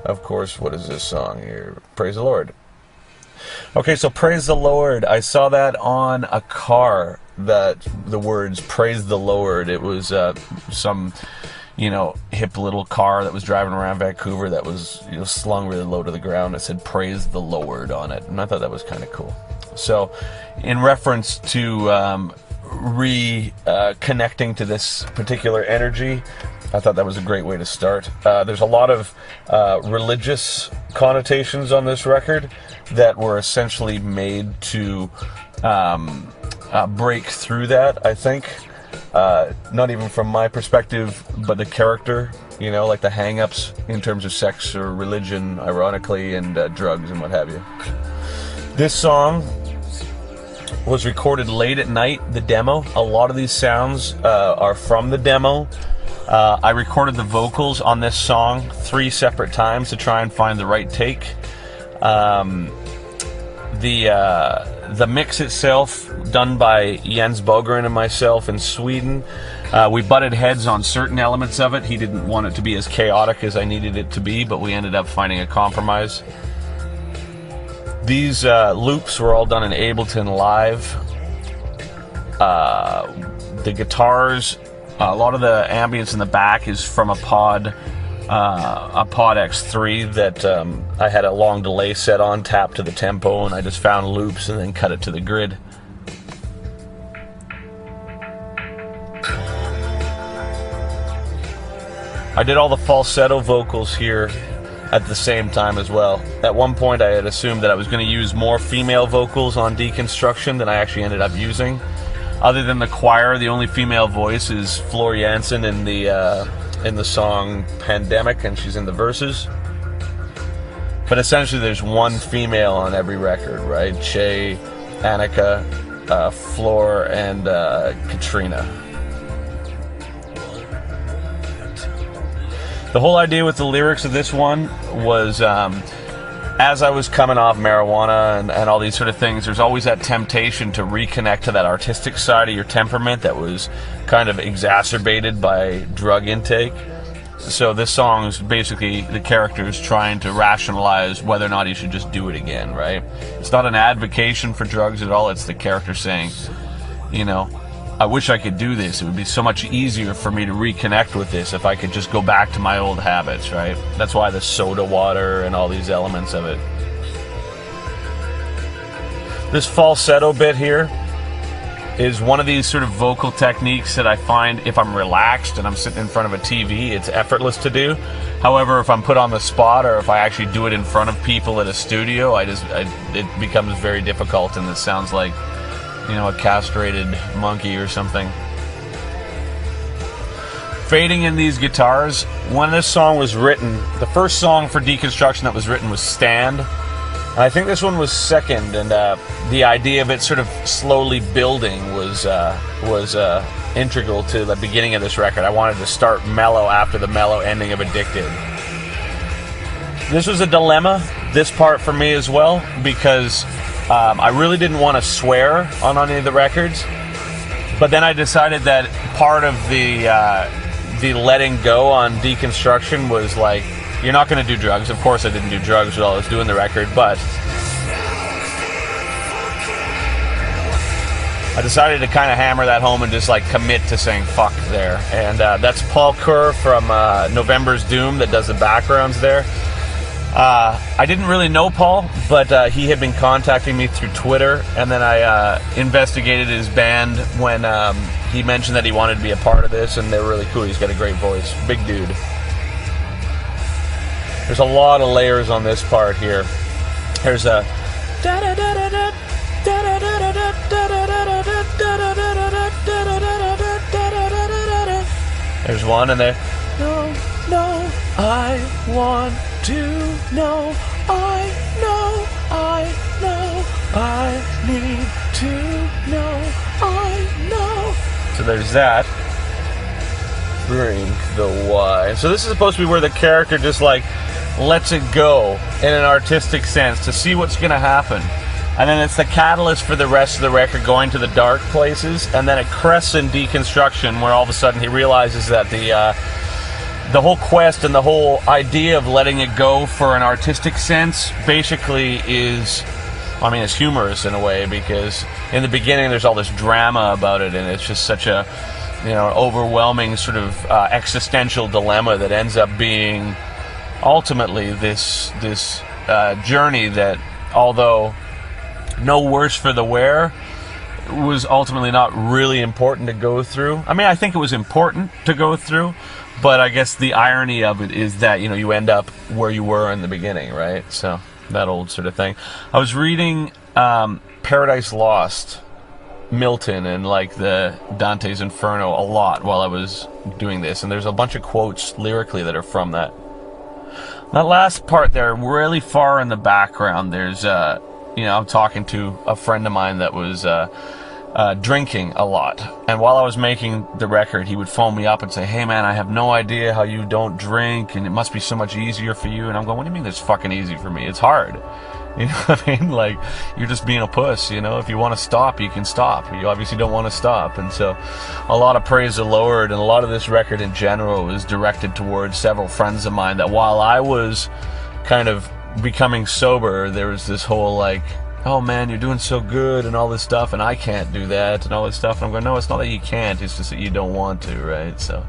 of course, what is this song here? Praise the Lord. Okay, so Praise the Lord. I saw that on a car, that the words Praise the Lord. It was some, hip little car that was driving around Vancouver that was slung really low to the ground. It said Praise the Lord on it, and I thought that was kind of cool. So in reference to reconnecting to this particular energy, I thought that was a great way to start. There's a lot of religious connotations on this record that were essentially made to break through that, I think. Not even from my perspective, but the character, like the hang-ups in terms of sex or religion, ironically, and drugs and what have you. This song was recorded late at night, the demo. A lot of these sounds are from the demo. I recorded the vocals on this song 3 separate times to try and find the right take. The mix itself, done by Jens Bogren and myself in Sweden. We butted heads on certain elements of it. He didn't want it to be as chaotic as I needed it to be, but we ended up finding a compromise. These loops were all done in Ableton Live. The guitars, a lot of the ambience in the back is from a Pod X3 that I had a long delay set on, tapped to the tempo, and I just found loops and then cut it to the grid. I did all the falsetto vocals here at the same time as well. At one point I had assumed that I was going to use more female vocals on Deconstruction than I actually ended up using. Other than the choir, the only female voice is Floor Jansen in the song Pandemic, and she's in the verses. But essentially there's one female on every record, right? Shay, Annika, Floor, and Katrina. The whole idea with the lyrics of this one was, as I was coming off marijuana and all these sort of things, there's always that temptation to reconnect to that artistic side of your temperament that was kind of exacerbated by drug intake. So this song is basically the characters trying to rationalize whether or not he should just do it again, right? It's not an advocation for drugs at all. It's the character saying, I wish I could do this. It would be so much easier for me to reconnect with this if I could just go back to my old habits, right? That's why the soda water and all these elements of it. This falsetto bit here is one of these sort of vocal techniques that I find if I'm relaxed and I'm sitting in front of a TV, it's effortless to do. However, if I'm put on the spot or if I actually do it in front of people at a studio, it becomes very difficult, and it sounds like a castrated monkey or something. Fading in these guitars. When this song was written, the first song for Deconstruction that was written was Stand. And I think this one was second, and the idea of it sort of slowly building was integral to the beginning of this record. I wanted to start mellow after the mellow ending of Addicted. This was a dilemma, this part for me as well, because I really didn't want to swear on any of the records, but then I decided that part of the letting go on Deconstruction was like, you're not going to do drugs. Of course I didn't do drugs while I was doing the record, but I decided to kind of hammer that home and just like commit to saying fuck there. And that's Paul Kerr from November's Doom that does the backgrounds there. I didn't really know Paul, but he had been contacting me through Twitter, and then I investigated his band when he mentioned that he wanted to be a part of this, and they're really cool. He's got a great voice. Big dude. There's a lot of layers on this part here. There's a there's one, and there. No, I want to know. I need to know. I know. So there's that. Drink the wine. So this is supposed to be where the character just like lets it go in an artistic sense to see what's going to happen. And then it's the catalyst for the rest of the record going to the dark places, and then it crests in Deconstruction where all of a sudden he realizes that the whole quest and the whole idea of letting it go for an artistic sense basically is, I mean, it's humorous in a way, because in the beginning there's all this drama about it, and it's just such a, you know, overwhelming sort of existential dilemma that ends up being ultimately this journey that, although no worse for the wear, was ultimately not really important to go through. I mean, I think it was important to go through, but I guess the irony of it is that, you know, you end up where you were in the beginning, right? So that old sort of thing. I was reading Paradise Lost, Milton, and like the Dante's Inferno a lot while I was doing this, and there's a bunch of quotes lyrically that are from that. That last part there, really far in the background, there's you know, I'm talking to a friend of mine that was drinking a lot, and while I was making the record, he would phone me up and say, "Hey man, I have no idea how you don't drink, and it must be so much easier for you." And I'm going, "What do you mean it's fucking easy for me? It's hard." You know what I mean? Like, you're just being a puss, you know? If you want to stop, you can stop. You obviously don't want to stop. And so a lot of praise the Lord, and a lot of this record in general is directed towards several friends of mine that while I was kind of becoming sober, there was this whole like, "Oh man, you're doing so good," and all this stuff, and I can't do that, and all this stuff. And I'm going, no, it's not that you can't, it's just that you don't want to, right? So